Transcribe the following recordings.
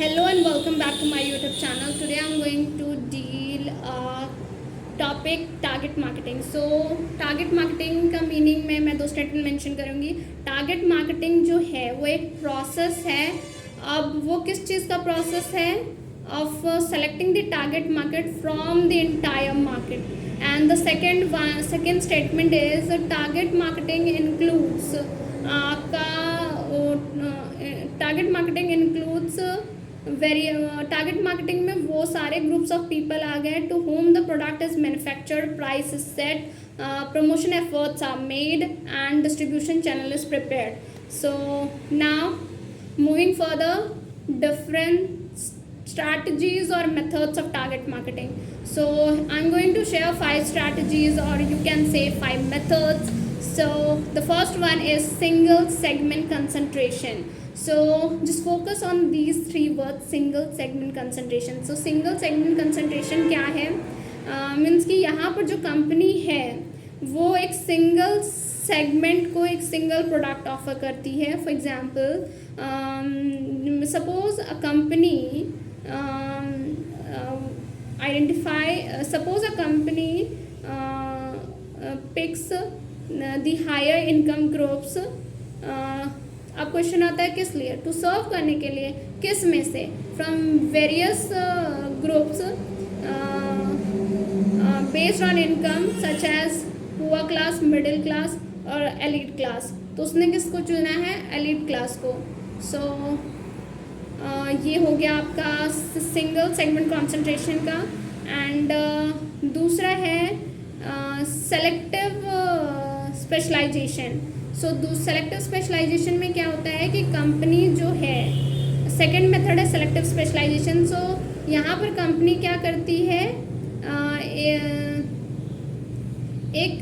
Hello and welcome back to my YouTube channel. Today I'm going to deal topic target marketing. So target marketing का meaning में मैं दो statement mention करूँगी. Target marketing जो है वो एक प्रोसेस है. अब वो किस चीज़ का प्रोसेस है? Of selecting the target market from the entire market. And the second statement is target marketing includes target marketing includes target marketing में वो सारे ग्रुप्स ऑफ पीपल आ गए to whom the product is manufactured, price is set, promotion efforts are made and distribution channel is prepared. So now moving further, different strategies or methods of target marketing. So I'm going to share 5 strategies, or you can say 5 methods. So the first one is single segment concentration. So just focus on these 3 words, single segment concentration. So single segment concentration क्या है? Means कि यहाँ पर जो company है वो एक single segment को एक सिंगल प्रोडक्ट ऑफर करती है. For example, suppose a company suppose a company picks the higher income groups. अब क्वेश्चन आता है किस लिए? टू सर्व करने के लिए. किस में से? From various groups based on income such as poor class, middle class और एलिट क्लास. तो उसने किसको चुना है? एलिट क्लास को. सो ये हो गया आपका सिंगल सेगमेंट कॉन्सेंट्रेशन का. एंड दूसरा है सेलेक्टिव स्पेशलाइजेशन. सो सेलेक्टिव स्पेशलाइजेशन में क्या होता है कि कंपनी जो है, सेकंड मेथड है सेलेक्टिव स्पेशलाइजेशन. सो यहाँ पर कंपनी क्या करती है, एक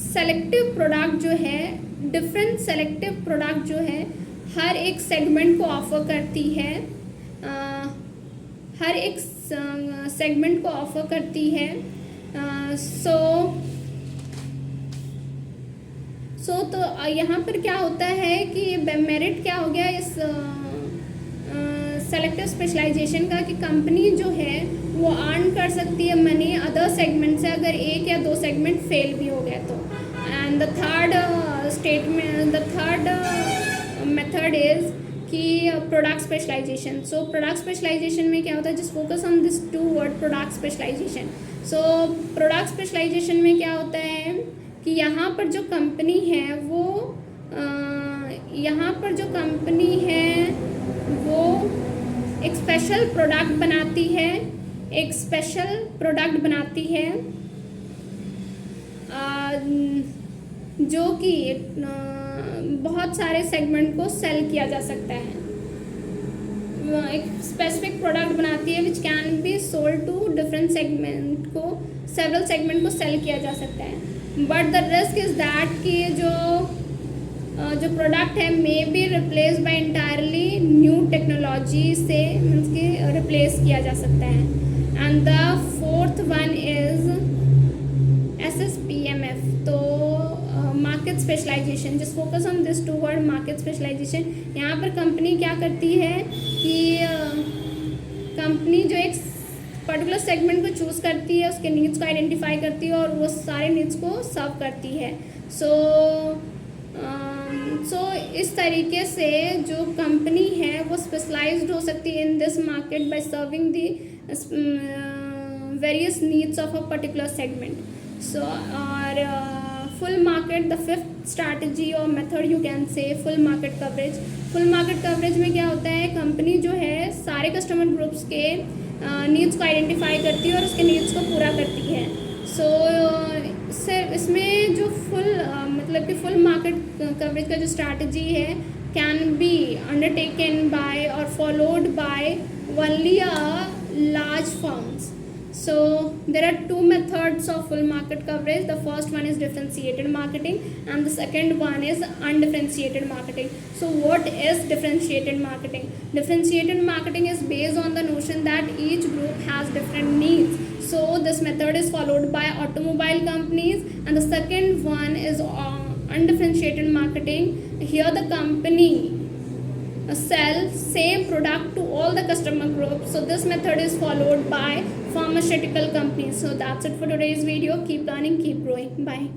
सेलेक्टिव प्रोडक्ट जो है, डिफरेंट सेलेक्टिव प्रोडक्ट जो है हर एक सेगमेंट को ऑफर करती है. हर एक सेगमेंट को ऑफर करती है. तो यहाँ पर क्या होता है कि मेरिट क्या हो गया इस सेलेक्टिव स्पेशलाइजेशन का कि कंपनी जो है वो अर्न कर सकती है मनी अदर सेगमेंट से अगर एक या दो सेगमेंट फेल भी हो गया तो. And the third method is कि product specialization. So product specialization में क्या होता है? Just focus on this 2 word, product specialization. So product specialization में क्या होता है कि यहाँ पर जो कंपनी है वो एक स्पेशल प्रोडक्ट बनाती है. जो कि बहुत सारे सेगमेंट को सेल किया जा सकता है. एक स्पेसिफिक प्रोडक्ट बनाती है which can be sold to different segment को, सेवरल सेगमेंट को सेल किया जा सकता है. But the risk is that कि जो प्रोडक्ट है may be replace by entirely new technology से, मीन्स कि रिप्लेस किया जा सकता है. And the fourth one is SSPMF. तो market specialisation. Just focus on this 2 word, market specialisation. यहाँ पर कंपनी क्या करती है कि कंपनी जो एक पर्टिकुलर सेगमेंट को चूज़ करती है, उसके नीड्स को आइडेंटिफाई करती है और वो सारे नीड्स को सर्व करती है. सो इस तरीके से जो कंपनी है वो स्पेशलाइज्ड हो सकती है in this market by serving the various needs of a particular segment. So or full market, the 5th strategy or method you can say full market coverage. Full market coverage में क्या होता है? Company जो है सारे customer groups के needs को identify करती है और उसके नीड्स को पूरा करती है. सो सिर्फ इसमें जो मतलब कि फुल मार्केट कवरेज का जो स्ट्रैटेजी है कैन बी अंडरटेकन बाय और followed by only a large firms. So there are 2 methods of full market coverage. The first one is differentiated marketing and the second one is undifferentiated marketing. So what is differentiated marketing? Differentiated marketing is based on the notion that each group has different needs. So this method is followed by automobile companies, and the second one is undifferentiated marketing. Here the company sell same product to all the customer groups. So this method is followed by pharmaceutical companies. So that's it for today's video. Keep learning, keep growing. Bye.